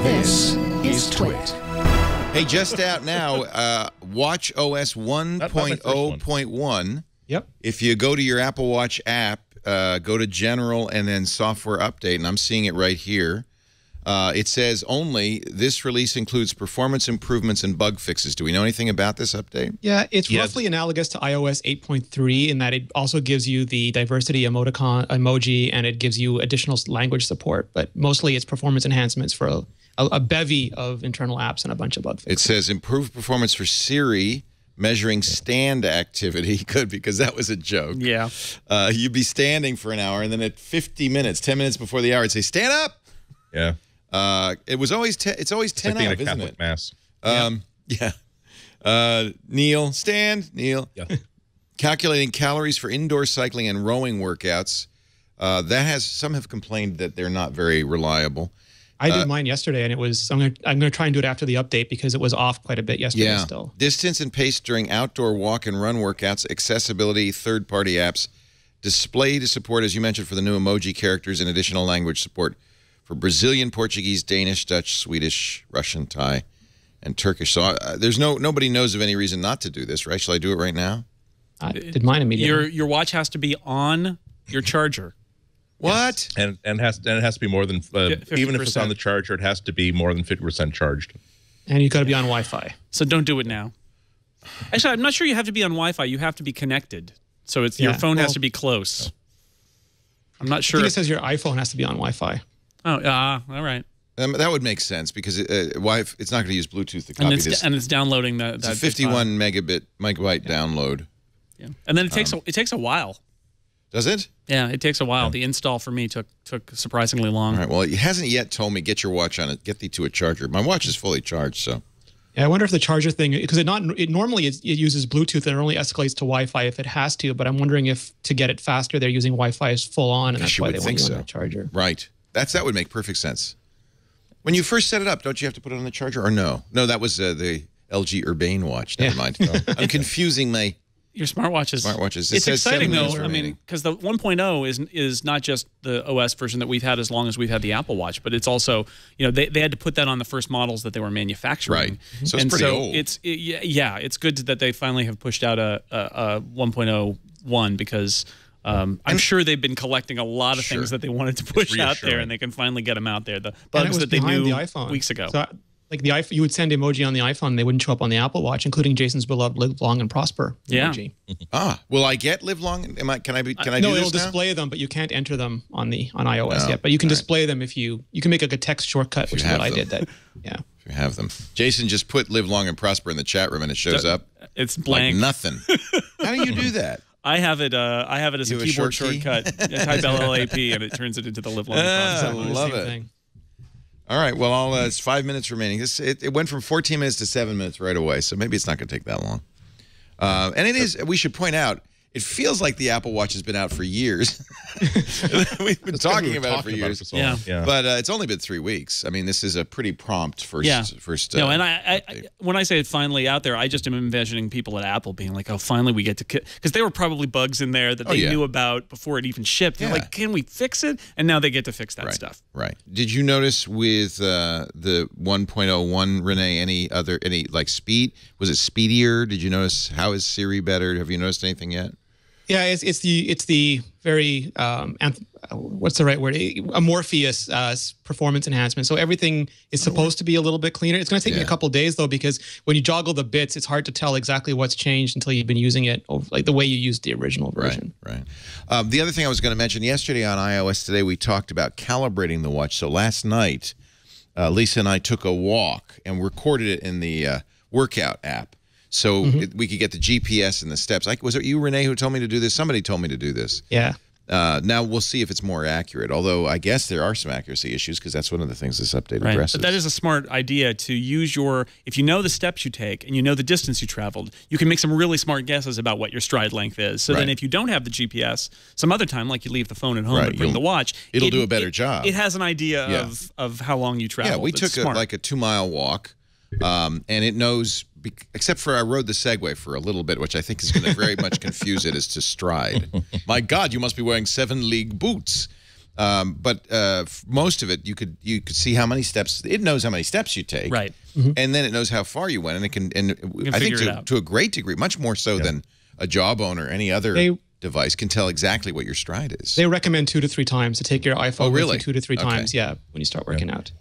This is TWiT. Hey, just out now, Watch OS 1.0.1. Yep. If you go to your Apple Watch app, go to General and then Software Update, and I'm seeing it right here. It says only this release includes performance improvements and bug fixes. Do we know anything about this update? Yeah, it's roughly analogous to iOS 8.3 in that it also gives you the diversity emoji and it gives you additional language support. But mostly it's performance enhancements for a bevy of internal apps and a bunch of bug fixes. It says improved performance for Siri, measuring stand activity. Good, because that was a joke. Yeah. You'd be standing for an hour, and then at 50 minutes, 10 minutes before the hour, it'd say, stand up! Yeah. It was always it's always 10 like up, being a isn't Catholic it? Mass. Yeah. Kneel, stand, kneel. Yeah. Calculating calories for indoor cycling and rowing workouts. Some have complained that they're not very reliable. I did mine yesterday, and it was. I'm gonna try and do it after the update because it was off quite a bit yesterday. Yeah. Still. Distance and pace during outdoor walk and run workouts. Accessibility, third-party apps. Display to support, as you mentioned, for the new emoji characters and additional language support for Brazilian, Portuguese, Danish, Dutch, Swedish, Russian, Thai, and Turkish. So there's nobody knows of any reason not to do this, right? Shall I do it right now? I did mine immediately. Your watch has to be on your charger. What? And it has to be more than even if it's on the charger, it has to be more than 50% charged. And you got to be on Wi-Fi. So don't do it now. Actually, I'm not sure you have to be on Wi-Fi. You have to be connected. So it's your phone has to be close. I'm not sure. I think it says your iPhone has to be on Wi-Fi. Oh, all right. That would make sense because it's not going to use Bluetooth to copy this. And it's downloading that. It's a 51 megabyte download. Yeah. And then it takes a while. Does it? Yeah, it takes a while. The install for me took surprisingly long. All right. Well, it hasn't yet told me get your watch on it. Get thee to a charger. My watch is fully charged, so. Yeah, I wonder if the charger thing, because normally it uses Bluetooth and it only escalates to Wi-Fi if it has to. But I'm wondering if to get it faster, they're using Wi-Fi as full on, and that's why they want you on the charger. Right. That would make perfect sense. When you first set it up, don't you have to put it on the charger, or no? No, that was the LG Urbane watch. Never mind. I'm confusing my. Your smartwatches. It's exciting though. I mean, because the 1.0 is not just the OS version that we've had as long as we've had the Apple Watch, but it's also they had to put that on the first models that they were manufacturing. Right. So it's pretty old. It's good that they finally have pushed out a 1.01 because I'm sure they've been collecting a lot of things that they wanted to push out there, and they can finally get them out there. The bugs that they knew weeks ago. So, like the iPhone, you would send emoji on the iPhone, they wouldn't show up on the Apple Watch, including Jason's beloved "Live Long and Prosper" emoji. Will I get "Live Long"? Can I do this No, it'll display them, but you can't enter them on iOS yet. But you can display them if you can make a text shortcut, which is what I did. If you have them. Jason just put "Live Long and Prosper" in the chat room, and it shows up. It's blank. Like nothing. How do you do that? I have it as a keyboard shortcut. Type LLAP, and it turns it into the "Live Long and Prosper." I love it. All right, well, it's 5 minutes remaining. It went from 14 minutes to 7 minutes right away, so maybe it's not going to take that long. And it is, we should point out, it feels like the Apple Watch has been out for years. We've been talking about it for years. But it's only been 3 weeks. I mean, this is a pretty prompt first. No, and I when I say it's finally out there, I just am envisioning people at Apple being like, "Oh, finally we get to," because there were probably bugs in there that they knew about before it even shipped. They're like, "Can we fix it?" And now they get to fix that stuff. Right. Did you notice with the 1.01, Rene, any like speed? Was it speedier? Did you notice how is Siri better? Have you noticed anything yet? Yeah, it's the very what's the right word? Amorphous performance enhancement. So everything is supposed to be a little bit cleaner. It's going to take me a couple of days though, because when you joggle the bits, it's hard to tell exactly what's changed until you've been using it like the way you used the original version. Right. The other thing I was going to mention yesterday on iOS Today, we talked about calibrating the watch. So last night, Lisa and I took a walk and recorded it in the workout app. So we could get the GPS and the steps. Was it you, Rene, who told me to do this? Somebody told me to do this. Yeah. Now we'll see if it's more accurate, although I guess there are some accuracy issues because that's one of the things this update addresses. But that is a smart idea to use if you know the steps you take and you know the distance you traveled, you can make some really smart guesses about what your stride length is. So then if you don't have the GPS, some other time, like you leave the phone at home and bring the watch, it'll do a better job. It has an idea of how long you traveled. Yeah, we took like a 2-mile walk, and it knows, except for I rode the Segway for a little bit, which I think is going to very much confuse it as to stride. My God, you must be wearing 7 league boots. But most of it, you could see how many steps. It knows how many steps you take, right? And then it knows how far you went, and it can. And I think to a great degree, much more so than a Jawbone or any other device, can tell exactly what your stride is. They recommend 2 to 3 times to take your iPhone. Oh, really? With you 2 to 3 times, when you start working out.